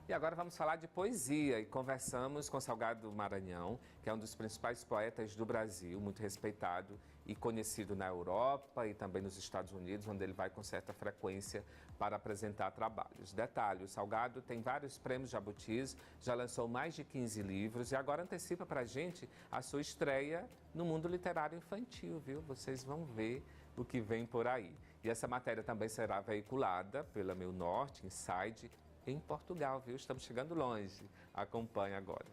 E agora vamos falar de poesia e conversamos com Salgado Maranhão, que é um dos principais poetas do Brasil, muito respeitado e conhecido na Europa e também nos Estados Unidos, onde ele vai com certa frequência para apresentar trabalhos. Detalhe, o Salgado tem vários prêmios Jabutis, já lançou mais de 15 livros e agora antecipa para a gente a sua estreia no mundo literário infantil, viu? Vocês vão ver o que vem por aí. E essa matéria também será veiculada pela Meu Norte, Inside, em Portugal, viu? Estamos chegando longe. Acompanhe agora.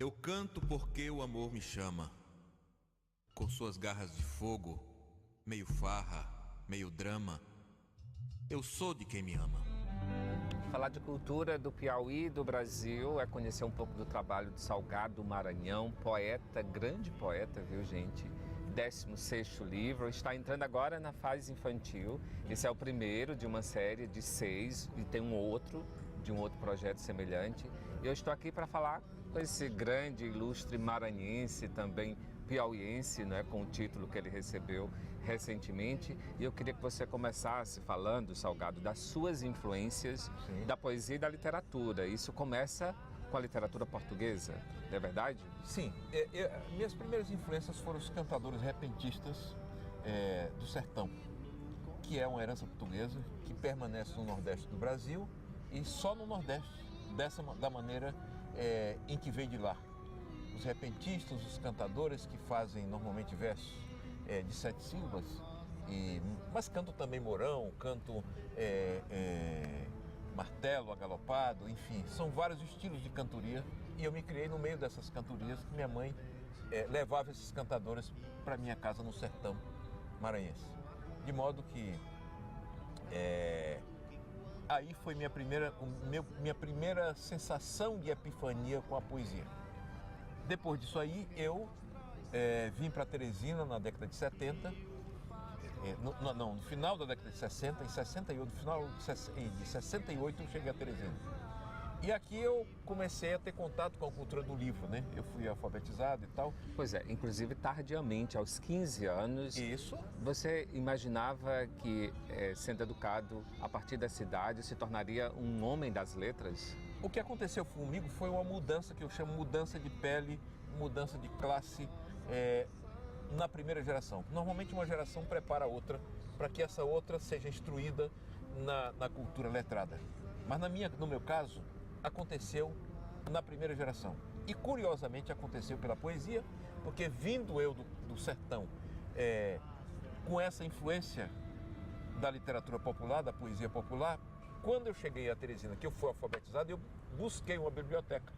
Eu canto porque o amor me chama, com suas garras de fogo, meio farra, meio drama. Eu sou de quem me ama. Falar de cultura do Piauí e do Brasil é conhecer um pouco do trabalho de Salgado Maranhão, poeta, grande poeta, viu, gente? 16º livro, está entrando agora na fase infantil. Esse é o primeiro de uma série de 6 e tem um outro, de um outro projeto semelhante. E eu estou aqui para falar com esse grande, ilustre maranhense, também piauiense, né, com o título que ele recebeu recentemente. E eu queria que você começasse falando, Salgado, das suas influências da poesia e da literatura. Isso começa com a literatura portuguesa, não é verdade? Sim, minhas primeiras influências foram os cantadores repentistas do sertão, que é uma herança portuguesa que permanece no Nordeste do Brasil e só no Nordeste, da maneira em que veio de lá. Os repentistas, os cantadores que fazem normalmente versos de 7 sílabas, mas canto também morão, canto martelo, agalopado, enfim, são vários estilos de cantoria e eu me criei no meio dessas cantorias que minha mãe levava esses cantadores para minha casa no sertão maranhense. De modo que aí foi minha primeira sensação de epifania com a poesia. Depois disso aí eu vim para Teresina na década de 70, no final da década de 60, em 68, no final de 68 eu cheguei a Teresina. E aqui eu comecei a ter contato com a cultura do livro, né? Eu fui alfabetizado e tal. Pois é, inclusive tardiamente, aos 15 anos. Isso. Você imaginava que, sendo educado a partir dessa idade, se tornaria um homem das letras? O que aconteceu comigo foi uma mudança que eu chamo mudança de pele, mudança de classe, na primeira geração. Normalmente uma geração prepara a outra para que essa outra seja instruída na cultura letrada. Mas no meu caso, aconteceu na primeira geração. E curiosamente aconteceu pela poesia, porque vindo eu do sertão, com essa influência da literatura popular, da poesia popular, quando eu cheguei a Teresina, que eu fui alfabetizado, eu busquei uma biblioteca.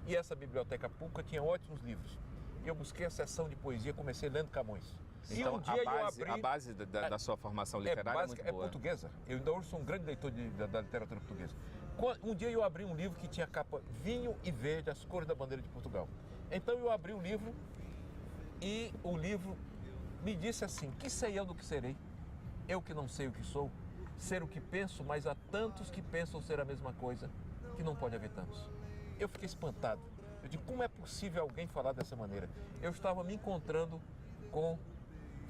E essa biblioteca pública tinha ótimos livros. Eu busquei a seção de poesia, comecei lendo Camões. Então, e um dia a base da sua formação literária é muito boa. É portuguesa. Eu ainda hoje sou um grande leitor da literatura portuguesa. Um dia eu abri um livro que tinha capa vinho e verde, as cores da bandeira de Portugal. Então eu abri o livro e o livro me disse assim: que sei eu do que serei? Eu que não sei o que sou, ser o que penso, mas há tantos que pensam ser a mesma coisa, que não pode haver tantos. Eu fiquei espantado. Eu digo, como é possível alguém falar dessa maneira? Eu estava me encontrando com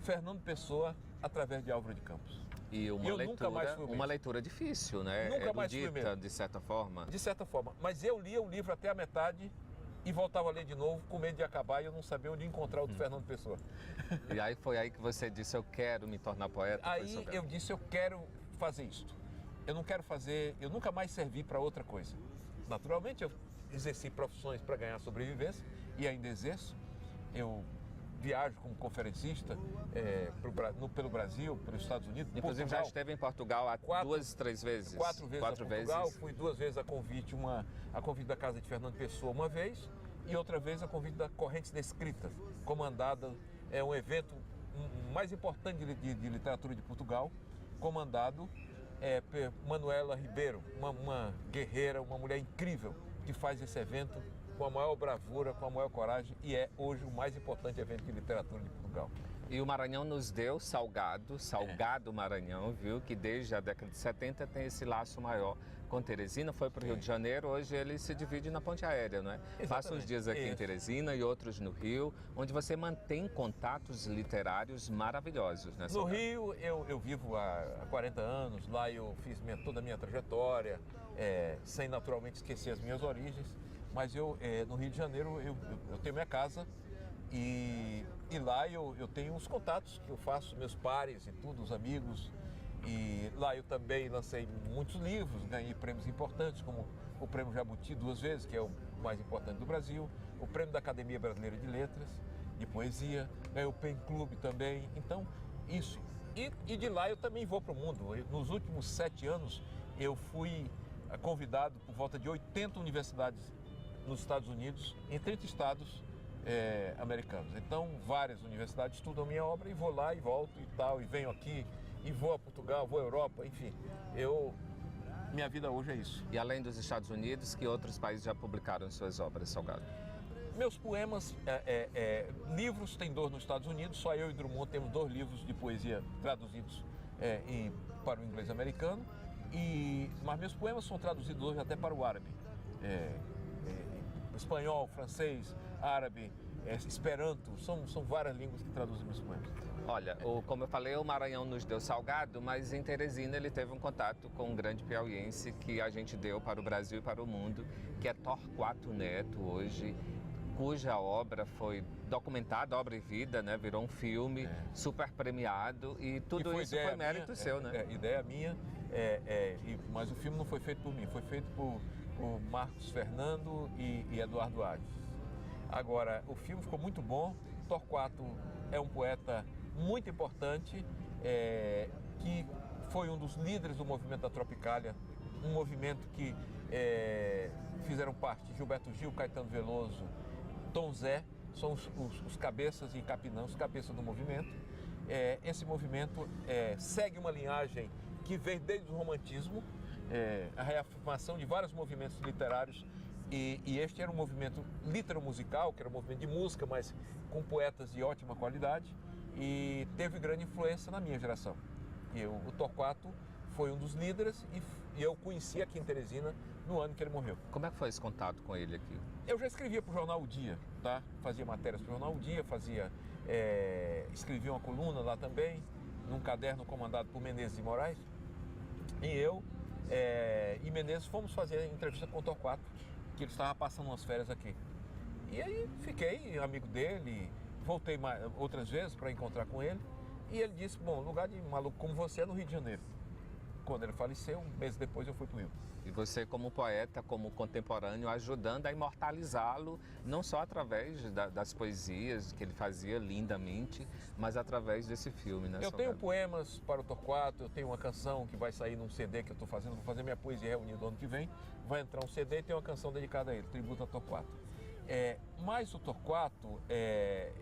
Fernando Pessoa através de Álvaro de Campos. E uma leitura difícil, né? Nunca mais fui mesmo. De certa forma. De certa forma. Mas eu lia o livro até a metade e voltava a ler de novo com medo de acabar e eu não sabia onde encontrar o do Fernando Pessoa. E aí foi aí que você disse, eu quero me tornar poeta? Aí eu disse, eu quero fazer isto. Eu não quero fazer, eu nunca mais servi para outra coisa. Naturalmente eu exerci profissões para ganhar sobrevivência e ainda exerço. Eu viajo como conferencista pelo Brasil, pelos Estados Unidos. Inclusive Portugal. já esteve em Portugal 2, 3 vezes? 4 vezes a Portugal, fui 2 vezes a convite da casa de Fernando Pessoa uma vez e outra vez a convite da Correntes da Escrita, comandada, um evento mais importante de literatura de Portugal, comandado por Manuela Ribeiro, uma guerreira, uma mulher incrível que faz esse evento com a maior bravura, com a maior coragem e é hoje o mais importante evento de literatura de Portugal. E o Maranhão nos deu Salgado Maranhão, viu? Que desde a década de 70 tem esse laço maior com Teresina. Foi para o Rio de Janeiro, hoje ele se divide na ponte aérea, não é? Passa uns dias aqui em Teresina e outros no Rio, onde você mantém contatos literários maravilhosos, né, No Rio, eu vivo há 40 anos, lá eu fiz toda a minha trajetória, sem naturalmente esquecer as minhas origens, mas no Rio de Janeiro eu tenho minha casa e lá eu tenho os contatos que eu faço, meus pares e tudo, os amigos. E lá eu também lancei muitos livros, ganhei prêmios importantes, como o Prêmio Jabuti 2 vezes, que é o mais importante do Brasil, o Prêmio da Academia Brasileira de Letras, de Poesia, ganhei o Pen Club também. Então, isso. E de lá eu também vou para o mundo. Nos últimos 7 anos, eu fui convidado por volta de 80 universidades nos Estados Unidos, em 30 estados americanos. Então, várias universidades estudam minha obra e vou lá e volto e tal, e venho aqui, e vou a Portugal, vou à Europa, enfim. Minha vida hoje é isso. E além dos Estados Unidos, que outros países já publicaram suas obras, Salgado? Meus poemas, livros tem 2 nos Estados Unidos, só eu e Drummond temos 2 livros de poesia traduzidos para o inglês americano, mas meus poemas são traduzidos hoje até para o árabe. Espanhol, francês, árabe, esperanto, são várias línguas que traduzem meus poemas. Olha, como eu falei, o Maranhão nos deu Salgado, mas em Teresina ele teve um contato com um grande piauiense que a gente deu para o Brasil e para o mundo, que é Torquato Neto hoje, cuja obra foi documentada, obra e vida, né? Virou um filme super premiado e tudo isso foi mérito seu, né? Ideia minha, mas o filme não foi feito por mim, foi feito por Marcos Fernando e Eduardo Aires. Agora, o filme ficou muito bom. Torquato é um poeta muito importante, que foi um dos líderes do movimento da Tropicália, um movimento que fizeram parte Gilberto Gil, Caetano Veloso, Tom Zé, são os cabeças e Capinã, os cabeças do movimento. Esse movimento segue uma linhagem que vem desde o romantismo, a reafirmação de vários movimentos literários, e este era um movimento litero-musical, que era um movimento de música, mas com poetas de ótima qualidade, e teve grande influência na minha geração. O Torquato foi um dos líderes e eu conheci aqui em Teresina no ano que ele morreu. Como é que foi esse contato com ele aqui? Eu já escrevia para o jornal O Dia, tá? Fazia matérias para o jornal O Dia, escrevia uma coluna lá também, num caderno comandado por Menezes de Moraes. E eu e Menezes fomos fazer entrevista com o Torquato, que ele estava passando umas férias aqui. E aí fiquei amigo dele, voltei outras vezes para encontrar com ele, e ele disse, bom, lugar de maluco como você é no Rio de Janeiro. Quando ele faleceu, um mês depois eu fui para o Rio. E você, como poeta, como contemporâneo, ajudando a imortalizá-lo, não só através das poesias que ele fazia lindamente, mas através desse filme, né? Eu tenho poemas para o Torquato, eu tenho uma canção que vai sair num CD que eu estou fazendo, vou fazer minha poesia reunida ano que vem, vai entrar um CD e tem uma canção dedicada a ele, tributo a Torquato. Mas o Torquato,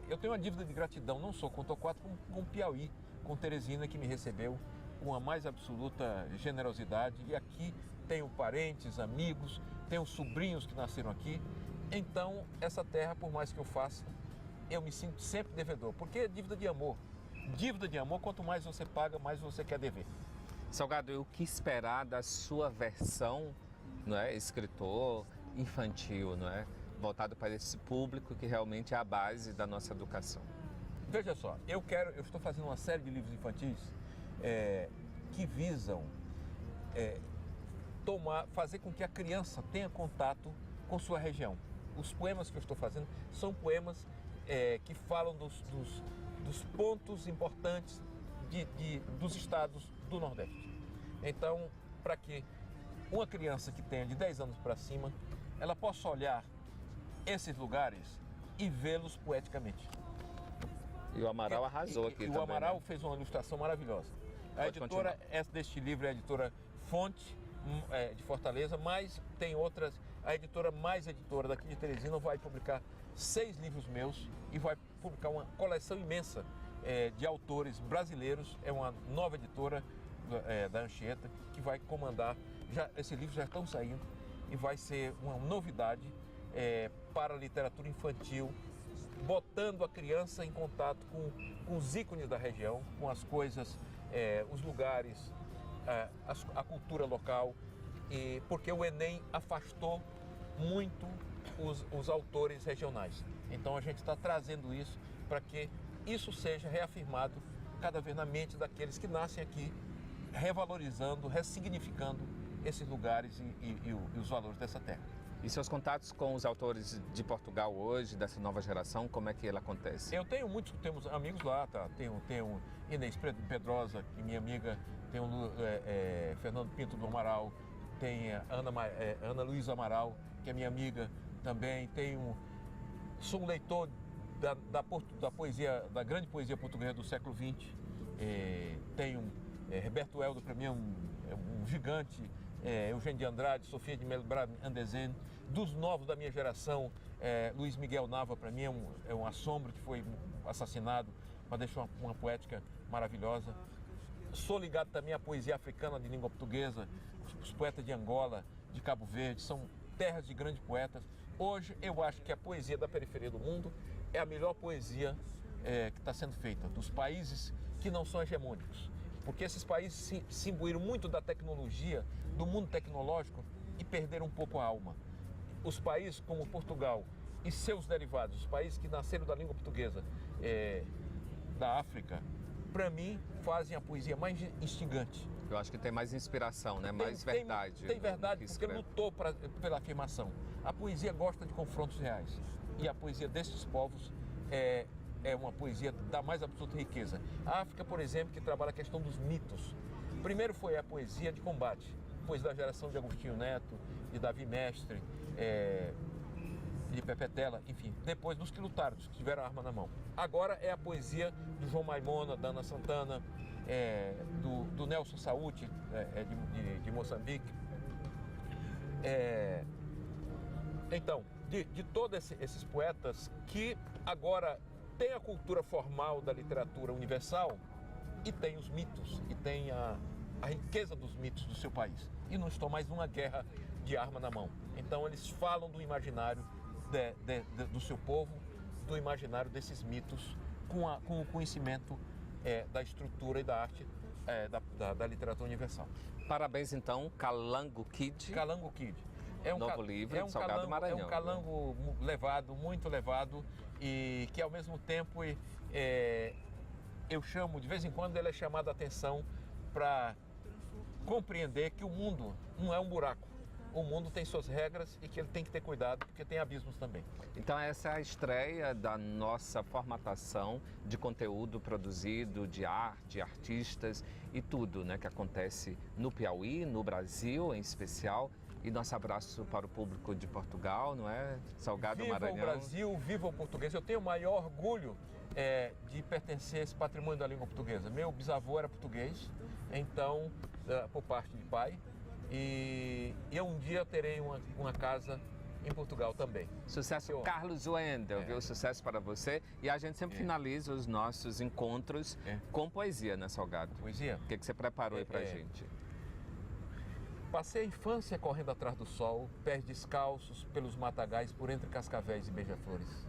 eu tenho uma dívida de gratidão, não só com o Torquato, como com o Piauí, com Teresina, que me recebeu com a mais absoluta generosidade, e aqui tenho parentes, amigos, tenho sobrinhos que nasceram aqui. Então, essa terra, por mais que eu faça, eu me sinto sempre devedor, porque é dívida de amor. Dívida de amor, quanto mais você paga, mais você quer dever. Salgado, e o que esperar da sua versão, não é, escritor infantil, não é, voltado para esse público que realmente é a base da nossa educação? Veja só, eu estou fazendo uma série de livros infantis que visam fazer com que a criança tenha contato com sua região. Os poemas que eu estou fazendo são poemas que falam dos pontos importantes dos estados do Nordeste. Então, para que uma criança que tenha de 10 anos para cima, ela possa olhar esses lugares e vê-los poeticamente. E o Amaral arrasou aqui também. O Amaral, né? Fez uma ilustração maravilhosa. A editora deste livro é a editora Fonte, de Fortaleza, mas tem outras. A editora daqui de Teresina vai publicar 6 livros meus e vai publicar uma coleção imensa de autores brasileiros. É uma nova editora da Anchieta que vai comandar. Esses livros já estão saindo e vai ser uma novidade para a literatura infantil botando a criança em contato com os ícones da região, com as coisas, os lugares, a cultura local, e porque o Enem afastou muito os autores regionais. Então a gente está trazendo isso para que isso seja reafirmado cada vez na mente daqueles que nascem aqui, revalorizando, ressignificando esses lugares e os valores dessa terra. E seus contatos com os autores de Portugal hoje, dessa nova geração, como é que ele acontece? Temos amigos lá, tá? Tenho Inês Pedrosa, que é minha amiga, tem o Fernando Pinto do Amaral, tem a Ana Luísa Amaral, que é minha amiga também, sou um leitor da poesia, da grande poesia portuguesa do século XX, tenho Roberto Eldo, para mim é um gigante, Eugênio de Andrade, Sofia de Melo Andezene, dos novos da minha geração, Luiz Miguel Nava, para mim é um assombro, que foi assassinado, mas deixou uma poética maravilhosa. Sou ligado também à poesia africana de língua portuguesa, os poetas de Angola, de Cabo Verde, são terras de grandes poetas. Hoje eu acho que a poesia da periferia do mundo é a melhor poesia que está sendo feita, dos países que não são hegemônicos. Porque esses países se imbuíram muito da tecnologia, do mundo tecnológico, e perderam um pouco a alma. Os países como Portugal e seus derivados, os países que nasceram da língua portuguesa da África, para mim, fazem a poesia mais instigante. Eu acho que tem mais inspiração, né? Mais verdade. Tem verdade, porque lutou pela afirmação. A poesia gosta de confrontos reais. E a poesia destes povos é uma poesia da mais absoluta riqueza. A África, por exemplo, que trabalha a questão dos mitos. Primeiro foi a poesia de combate, depois da geração de Agostinho Neto, de Davi Mestre, de Pepe Tela, enfim, depois dos que lutaram, dos que tiveram a arma na mão. Agora é a poesia do João Maimona, da Ana Santana, do Nelson Saúde, de Moçambique. Então, de todos esses poetas que agora tem a cultura formal da literatura universal e tem os mitos, e tem a riqueza dos mitos do seu país. E não estão mais numa guerra de arma na mão. Então eles falam do imaginário do seu povo, do imaginário desses mitos, com o conhecimento da estrutura e da arte da literatura universal. Parabéns então, Calango Kid. Calango Kid. Novo livro de Salgado Maranhão. É um calango levado, muito levado, e que ao mesmo tempo eu chamo, de vez em quando ele é chamado a atenção para compreender que o mundo não é um buraco. O mundo tem suas regras e que ele tem que ter cuidado, porque tem abismos também. Então essa é a estreia da nossa formatação de conteúdo produzido, de arte, de artistas e tudo, né, que acontece no Piauí, no Brasil em especial. E nosso abraço para o público de Portugal, não é? Salgado Maranhão. Viva o Brasil, viva o português. Eu tenho o maior orgulho de pertencer a esse patrimônio da língua portuguesa. Meu bisavô era português, então, por parte de pai. E eu um dia terei uma casa em Portugal também. Sucesso, Carlos Wendel, viu? Sucesso para você. E a gente sempre finaliza os nossos encontros com poesia, né, Salgado? Poesia? O que você preparou aí pra gente? Passei a infância correndo atrás do sol, pés descalços pelos matagais, por entre cascavéis e beija-flores.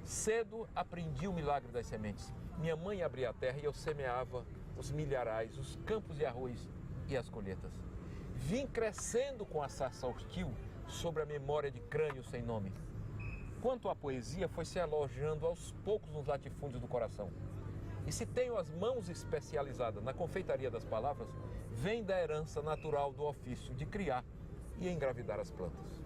Cedo aprendi o milagre das sementes. Minha mãe abria a terra e eu semeava os milharais, os campos de arroz e as colheitas. Vim crescendo com a sarça hostil sobre a memória de crânio sem nome. Quanto à poesia, foi se alojando aos poucos nos latifúndios do coração. E se tenho as mãos especializadas na confeitaria das palavras, vem da herança natural do ofício de criar e engravidar as plantas.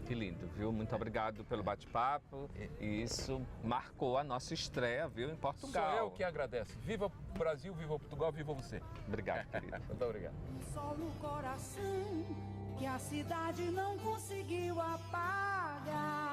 Que lindo, viu? Muito obrigado pelo bate-papo. E isso marcou a nossa estreia, viu, em Portugal. Sou eu que agradeço. Viva o Brasil, viva Portugal, viva você. Obrigado, querido. Muito obrigado. Sol no coração que a cidade não conseguiu apagar.